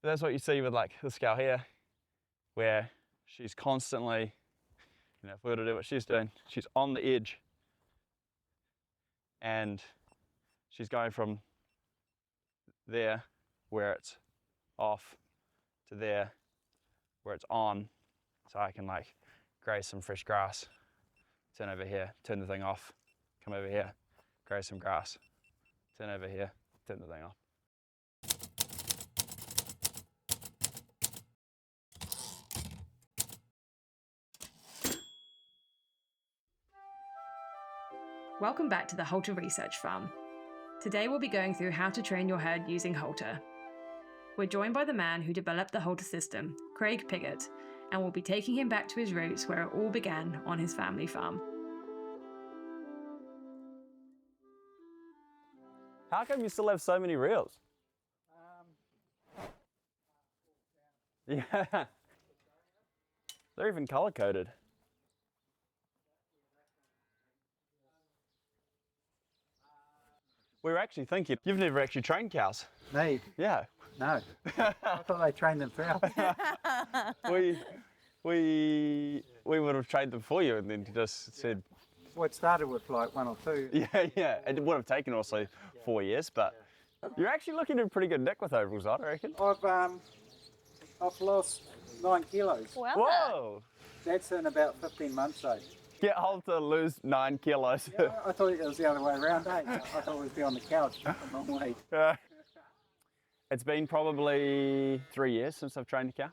But that's what you see with like this cow here, where she's constantly, you know, if we were to do what she's doing, she's on the edge and she's going from there where it's off to there where it's on, so I can like graze some fresh grass, turn over here, turn the thing off, come over here, graze some grass, turn over here, turn the thing off. Welcome back to the Halter Research Farm. Today we'll be going through how to train your herd using Halter. We're joined by the man who developed the Halter system, Craig Piggott, and we'll be taking him back to his roots where it all began on his family farm. How come you still have so many reels? Yeah, they're even color coded. We were actually thinking, you've never actually trained cows. Me? Yeah. No. I thought they trained themselves. we would have trained them for you, and then just said. Well, it started with like 1 or 2. Yeah. It would have taken also 4 years, but you're actually looking in pretty good nick with overalls, I reckon. I've lost 9 kilos. Well, Whoa! That's in about 15 months though. Get Halter, lose 9 kilos. Yeah, I thought it was the other way around, eh? I thought we'd be on the couch, a long way. It's been probably 3 years since I've trained a cow.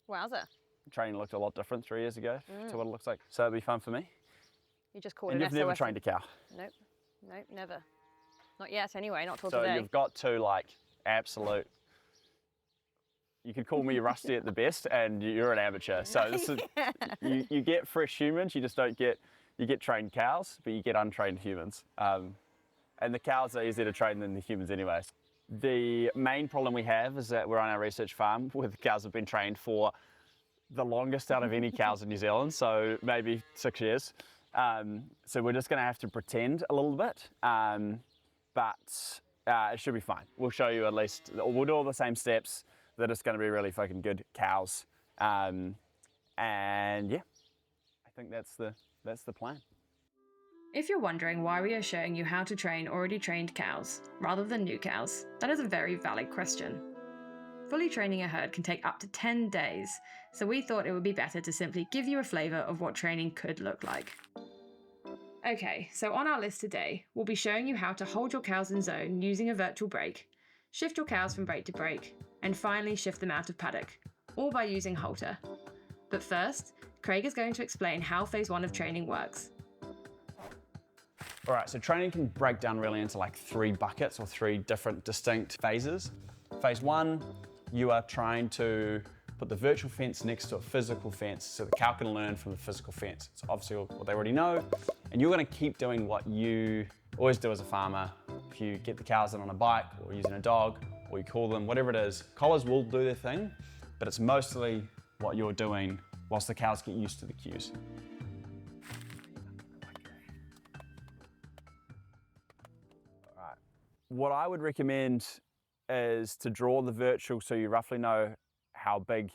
wowza. Training looked a lot different 3 years ago to what it looks like. So it'll be fun for me. You just called And it you've never SOS. trained a cow. Nope, never. Not yet anyway, not till So today. you've got two like absolute, you could call me rusty at the best and you're an amateur. So this is, you get fresh humans, you just don't get, you get trained cows, but you get untrained humans. And the cows are easier to train than the humans anyways. The main problem we have is that we're on our research farm where the cows have been trained for the longest out of any cows in New Zealand, so maybe 6 years. So we're just gonna have to pretend a little bit, but it should be fine. We'll show you at least, we'll do all the same steps, that it's gonna be really fucking good cows. And yeah, I think that's the plan. If you're wondering why we are showing you how to train already trained cows, rather than new cows, that is a very valid question. Fully training a herd can take up to 10 days, so we thought it would be better to simply give you a flavour of what training could look like. Okay, so on our list today, we'll be showing you how to hold your cows in zone using a virtual break, shift your cows from break to break, and finally shift them out of paddock, all by using Halter. But first, Craig is going to explain how phase 1 of training works. All right, so training can break down really into like 3 buckets or 3 different distinct phases. Phase 1, you are trying to put the virtual fence next to a physical fence so the cow can learn from the physical fence. It's obviously what they already know, and you're gonna keep doing what you always do as a farmer. If you get the cows in on a bike or using a dog, or you call them, whatever it is, collars will do their thing, but it's mostly what you're doing whilst the cows get used to the cues. All right. What I would recommend is to draw the virtual so you roughly know how big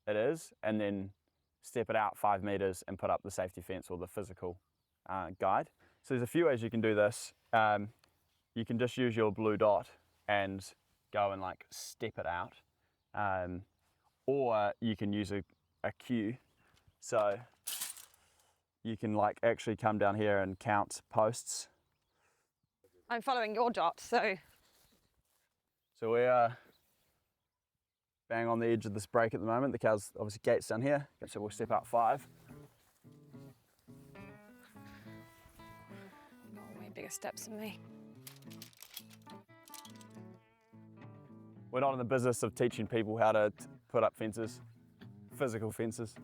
it is, and then step it out 5 meters and put up the safety fence or the physical guide. So there's a few ways you can do this. You can just use your blue dot and go and like step it out, or you can use a cue. So you can like actually come down here and count posts. I'm following your dot, so. So we are bang on the edge of this break at the moment. The cow's obviously gates down here, so we'll step out 5. Oh, way bigger steps than me. We're not in the business of teaching people how to put up fences, physical fences.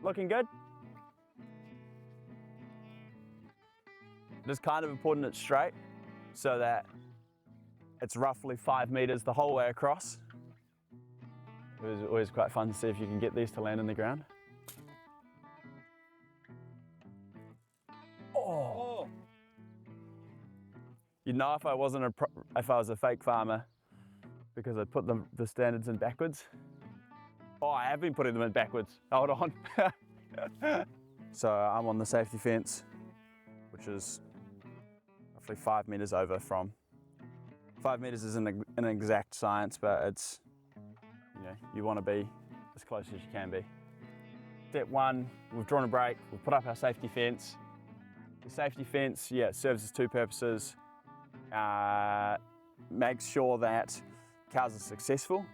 Looking good? It's kind of important it's straight so that it's roughly 5 meters the whole way across. It was always quite fun to see if you can get these to land in the ground. Oh! You'd know if I was a fake farmer because I put the standards in backwards. Oh, I have been putting them in backwards. Hold on. So I'm on the safety fence, which is roughly 5 meters over from. 5 meters isn't an exact science, but it's, you want to be as close as you can be. Step one, we've drawn a break, we've put up our safety fence. The safety fence, it serves as two purposes. Makes sure that cows are successful.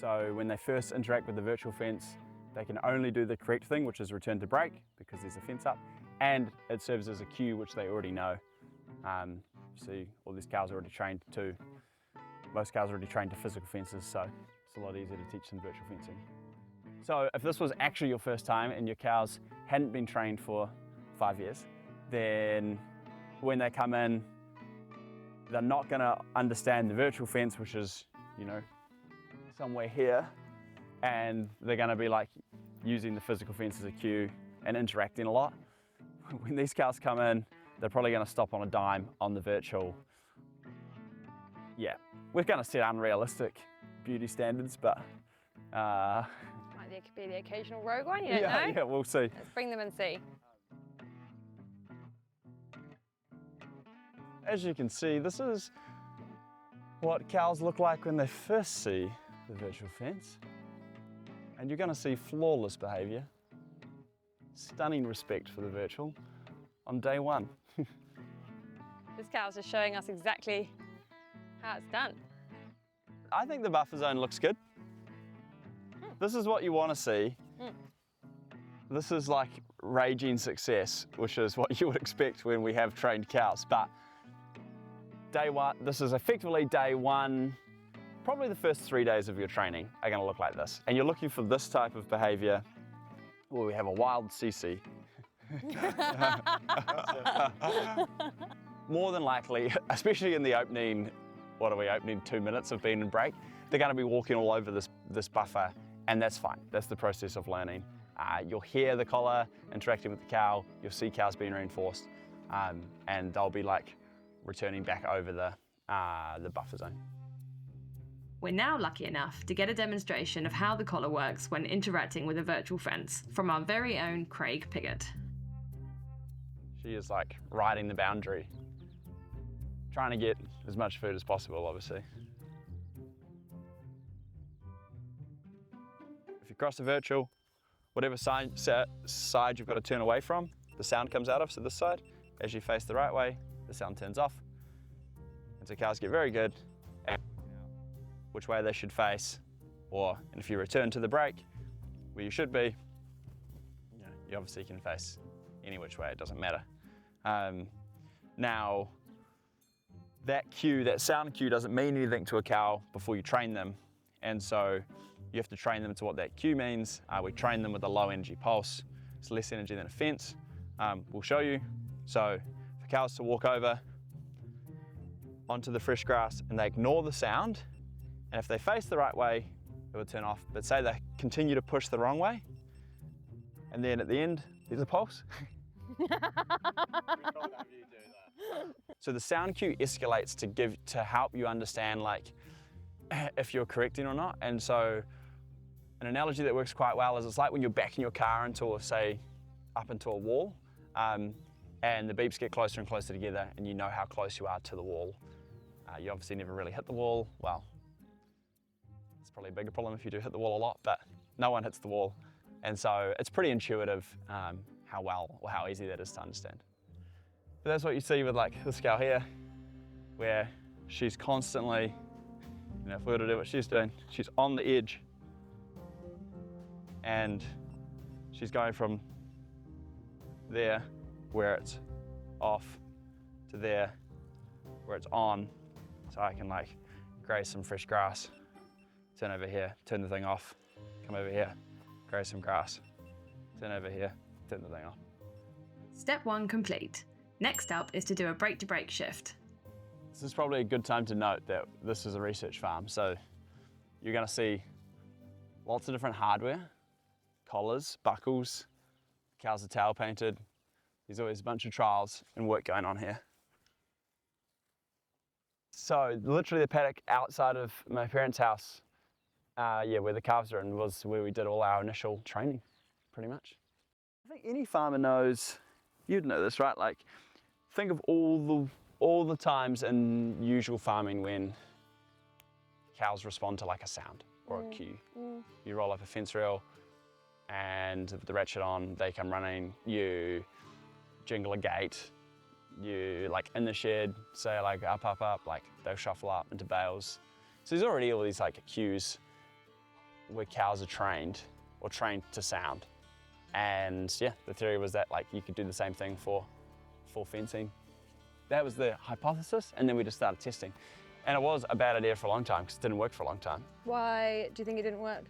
So when they first interact with the virtual fence, they can only do the correct thing, which is return to break, because there's a fence up, and it serves as a cue, which they already know. See, all these cows are already trained to, most cows are already trained to physical fences, so it's a lot easier to teach them virtual fencing. So if this was actually your first time and your cows hadn't been trained for 5 years, then when they come in, they're not going to understand the virtual fence, which is, somewhere here, and they're going to be like using the physical fence as a cue and interacting a lot. When these cows come in, they're probably going to stop on a dime on the virtual. Yeah, we're going to set unrealistic beauty standards, but Might be the occasional rogue one, you don't know? yeah, we'll see. Let's bring them and see. As you can see, this is what cows look like when they first see the virtual fence. And you're going to see flawless behaviour, stunning respect for the virtual on day one. This cow's just showing us exactly how it's done. I think the buffer zone looks good. This is what you want to see. This is like raging success, which is what you would expect when we have trained cows. But day one, this is effectively day one. Probably the first 3 days of your training are going to look like this. And you're looking for this type of behaviour where we have a wild CC. More than likely, especially in the opening, 2 minutes of being in break, they're going to be walking all over this buffer, and that's fine. That's the process of learning. You'll hear the collar interacting with the cow, you'll see cows being reinforced, and they'll be like returning back over the buffer zone. We're now lucky enough to get a demonstration of how the collar works when interacting with a virtual fence from our very own Craig Piggott. She is like riding the boundary, trying to get as much food as possible, obviously. If you cross the virtual, whatever side you've got to turn away from, the sound comes out of, so this side. As you face the right way, the sound turns off. And so cows get very good at which way they should face, and if you return to the break, where you should be, you obviously can face any which way, it doesn't matter. Now, that sound cue doesn't mean anything to a cow before you train them, and so you have to train them to what that cue means. We train them with a low energy pulse. It's less energy than a fence. We'll show you. So for cows to walk over onto the fresh grass and they ignore the sound, and if they face the right way, it would turn off. But say they continue to push the wrong way, and then at the end, there's a pulse. So the sound cue escalates to help you understand like if you're correcting or not. And so an analogy that works quite well is it's like when you're backing your car up into a wall, and the beeps get closer and closer together, and you know how close you are to the wall. You obviously never really hit the wall. Well, it's probably a bigger problem if you do hit the wall a lot, but no one hits the wall. And so it's pretty intuitive how well or how easy that is to understand. But that's what you see with like this cow here, where she's constantly, if we were to do what she's doing, she's on the edge, and she's going from there where it's off to there where it's on. So I can like graze some fresh grass, turn over here, turn the thing off, come over here, graze some grass, turn over here, turn the thing off. Step 1 complete. Next up is to do a break-to-break shift. This is probably a good time to note that this is a research farm, so you're going to see lots of different hardware, collars, buckles, cows are tail painted. There's always a bunch of trials and work going on here. So literally the paddock outside of my parents' house, where the calves are in, was where we did all our initial training, pretty much. I think any farmer knows, you'd know this, right? Like, think of all the times in usual farming when cows respond to like a sound or a cue. You roll up a fence rail and with the ratchet on, they come running, you jingle a gate, you like in the shed, say like up, up, up, like they'll shuffle up into bales. So there's already all these like cues where cows are trained or trained to sound. And yeah, the theory was that like you could do the same thing for fencing. That was the hypothesis, and then we just started testing. And it was a bad idea for a long time because it didn't work for a long time. Why do you think it didn't work?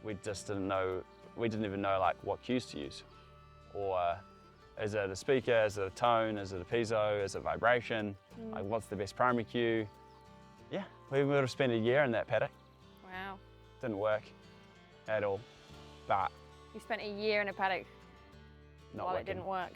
We just didn't know, we didn't even know like what cues to use. Or is it a speaker, is it a tone, is it a piezo, is it vibration? Like what's the best primary cue? Yeah, we would have spent a year in that paddock. Wow. Didn't work at all, but You spent a year in a paddock not while working. it didn't work.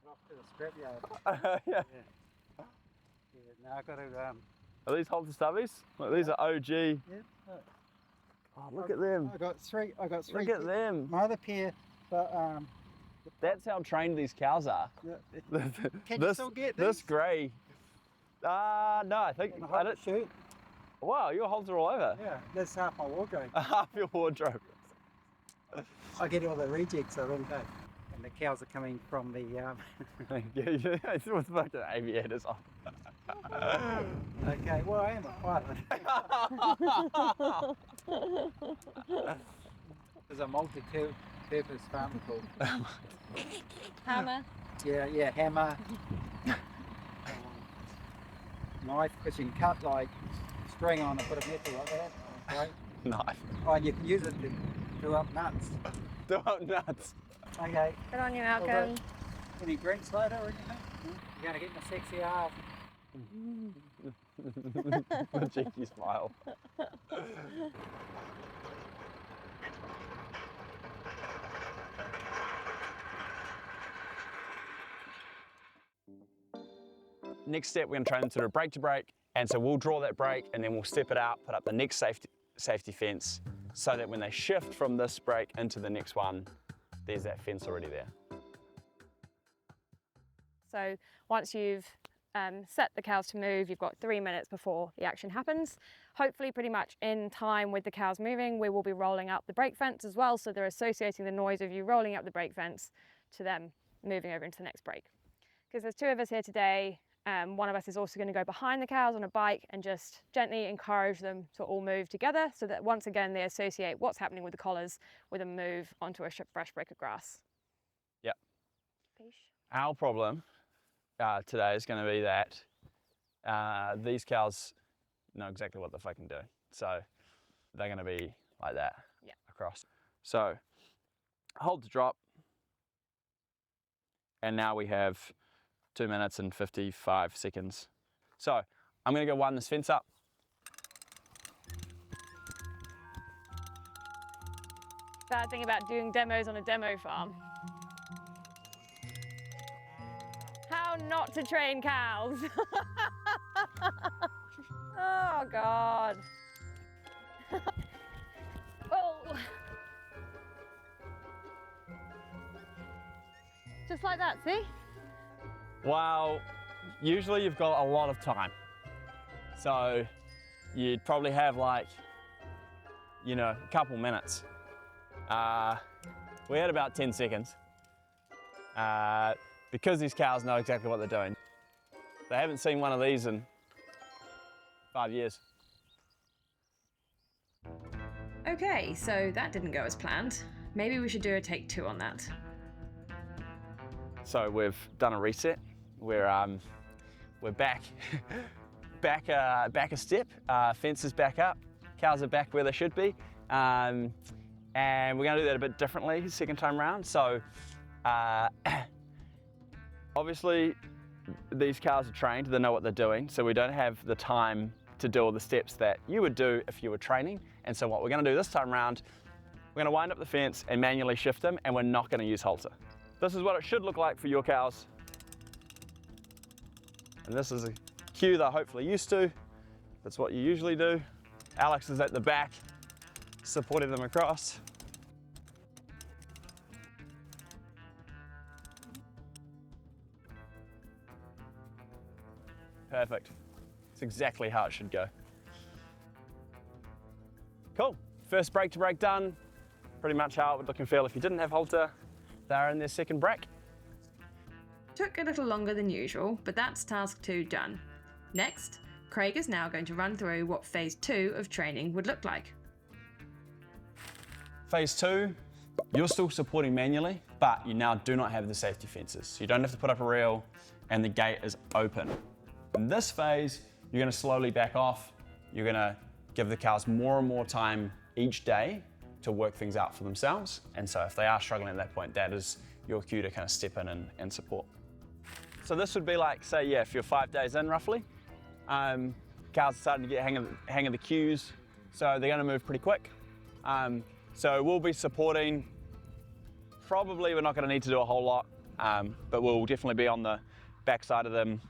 Off to the scrapyard. Yeah. Yeah, now I've got to, Are these Halter stubbies? Look, these are OG. yeah, look. Oh, look at them. I got three. Look at them. My other pair, but That's how trained these cows are. can you still get this these? grey? No, I think. In the I hot don't, shoot. wow, your Halter all over. Yeah, that's half my wardrobe. Half your wardrobe. I get all the rejects I don't go. And the cows are coming from the. Yeah, it's with fucking aviators on. Okay, well I am a pilot. There's a multi-purpose farm called. Hammer. Yeah, hammer. Knife, because you can cut like string on a bit of metal like that. Okay. Knife. Oh, and you can use it to do up nuts. Do up nuts. Okay. Good on you, Well Malcolm. done. Any drinks later or anything? You're gonna get my sexy ass. The cheeky smile. Next step, we're going to train them to do a break to break, and so we'll draw that break and then we'll step it out, put up the next safety fence, so that when they shift from this break into the next one, there's that fence already there. So once you've set the cows to move, you've got 3 minutes before the action happens. Hopefully pretty much in time with the cows moving, we will be rolling up the brake fence as well, so they're associating the noise of you rolling up the brake fence to them moving over into the next break. Because there's two of us here today, one of us is also going to go behind the cows on a bike and just gently encourage them to all move together, so that once again they associate what's happening with the collars with a move onto a fresh break of grass. Yep. Peace. Our problem today is going to be that these cows know exactly what they're fucking doing. So they're going to be like that across. So hold to drop. And now we have 2 minutes and 55 seconds. So I'm going to go wind this fence up. Bad thing about doing demos on a demo farm. How not to train cows. Oh God. Oh. Just like that, see? Well, usually you've got a lot of time. So you'd probably have like, you know, a couple minutes. We had about 10 seconds. Because these cows know exactly what they're doing. They haven't seen one of these in 5 years. Okay, so that didn't go as planned. Maybe we should do a take 2 on that. So we've done a reset. We're back, back a step. Fence is back up. cows are back where they should be. And we're going to do that a bit differently second time round. So obviously these cows are trained, they know what they're doing, so we don't have the time to do all the steps that you would do if you were training. And so what we're going to do this time round, we're going to wind up the fence and manually shift them, and we're not going to use halter. This is what it should look like for your cows. And this is a cue they're hopefully used to. That's what you usually do. Alex is at the back, supporting them across. Perfect. It's exactly how it should go. Cool. First break to break done. Pretty much how it would look and feel if you didn't have halter. They're in their second break. Took a little longer than usual, but that's task 2 done. Next, Craig is now going to run through what phase 2 of training would look like. Phase 2, you're still supporting manually, but you now do not have the safety fences. So you don't have to put up a reel and the gate is open. In this phase, you're going to slowly back off. You're going to give the cows more and more time each day to work things out for themselves. And so if they are struggling at that point, that is your cue to kind of step in and support. So this would be like, say, yeah, if you're 5 days in roughly, cows are starting to get hang of the cues, so they're going to move pretty quick. So we'll be supporting. Probably we're not going to need to do a whole lot, but we'll definitely be on the backside of them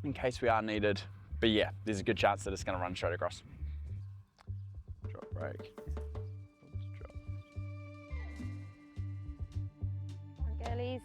in case we are needed. But yeah, there's a good chance that it's going to run straight across. Drop break. Drop. Girlies.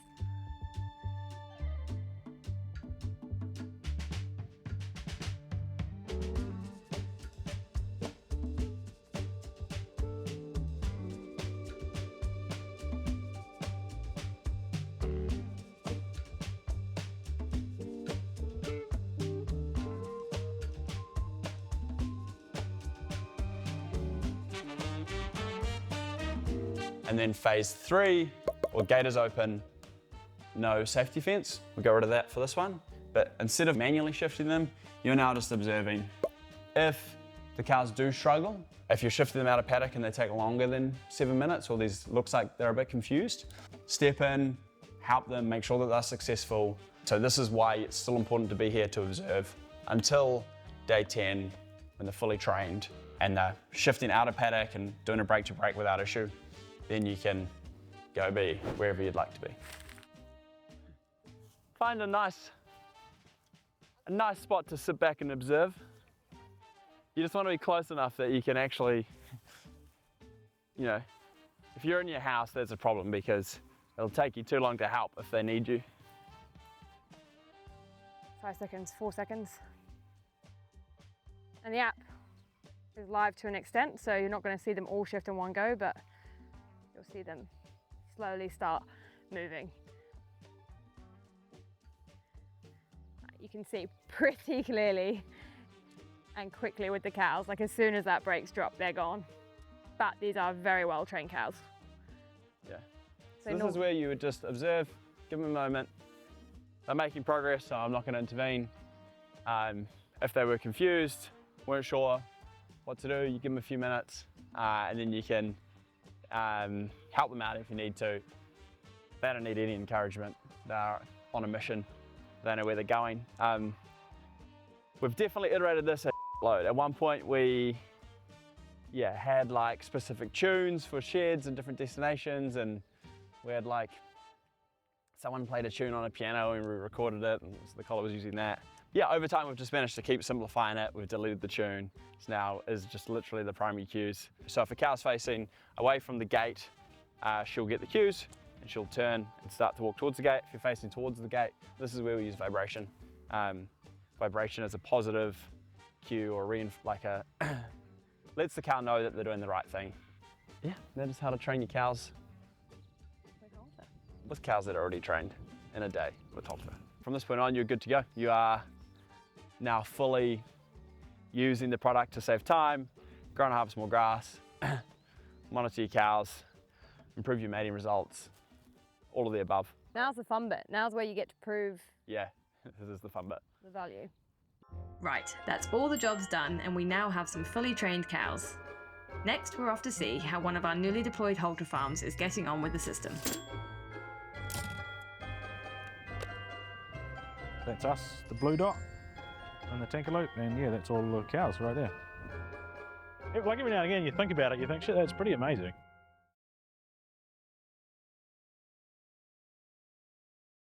And then phase 3, well, gate is open, no safety fence. We'll get rid of that for this one. But instead of manually shifting them, you're now just observing. If the cows do struggle, if you're shifting them out of paddock and they take longer than 7 minutes, or looks like they're a bit confused, step in, help them, make sure that they're successful. So this is why it's still important to be here to observe until day 10, when they're fully trained and they're shifting out of paddock and doing a break to break without issue. Then you can go be wherever you'd like to be. Find a nice spot to sit back and observe. You just want to be close enough that you can actually, if you're in your house, there's a problem because it'll take you too long to help if they need you. 5 seconds, 4 seconds. And the app is live to an extent, so you're not going to see them all shift in one go, but you'll see them slowly start moving. You can see pretty clearly and quickly with the cows, like as soon as that brakes drop, they're gone. But these are very well trained cows. Yeah. So this is where you would just observe, give them a moment. They're making progress, so I'm not going to intervene. If they were confused, weren't sure what to do, you give them a few minutes, and then you can help them out if you need to. They don't need any encouragement. They're on a mission. They know where they're going. We've definitely iterated this a load. At one point we had like specific tunes for sheds and different destinations, and we had like someone played a tune on a piano and we recorded it, and so the collar was using that. Yeah, over time we've just managed to keep simplifying it. We've deleted the tune. So now is just literally the primary cues. So if a cow's facing away from the gate, she'll get the cues and she'll turn and start to walk towards the gate. If you're facing towards the gate, this is where we use vibration. Vibration is a positive cue or lets the cow know that they're doing the right thing. Yeah, that is how to train your cows with cows that are already trained in a day with halter. From this point on, you're good to go. You are now fully using the product to save time, grow and harvest more grass, monitor your cows, improve your mating results, all of the above. Now's the fun bit. Now's where you get to prove Yeah, this is the fun bit. the value. Right, that's all the jobs done, and we now have some fully trained cows. Next, we're off to see how one of our newly deployed halter farms is getting on with the system. That's us, the blue dot, and the Tankerloop, and yeah, that's all the cows right there. Like every now and again you think about it, you think, shit, that's pretty amazing.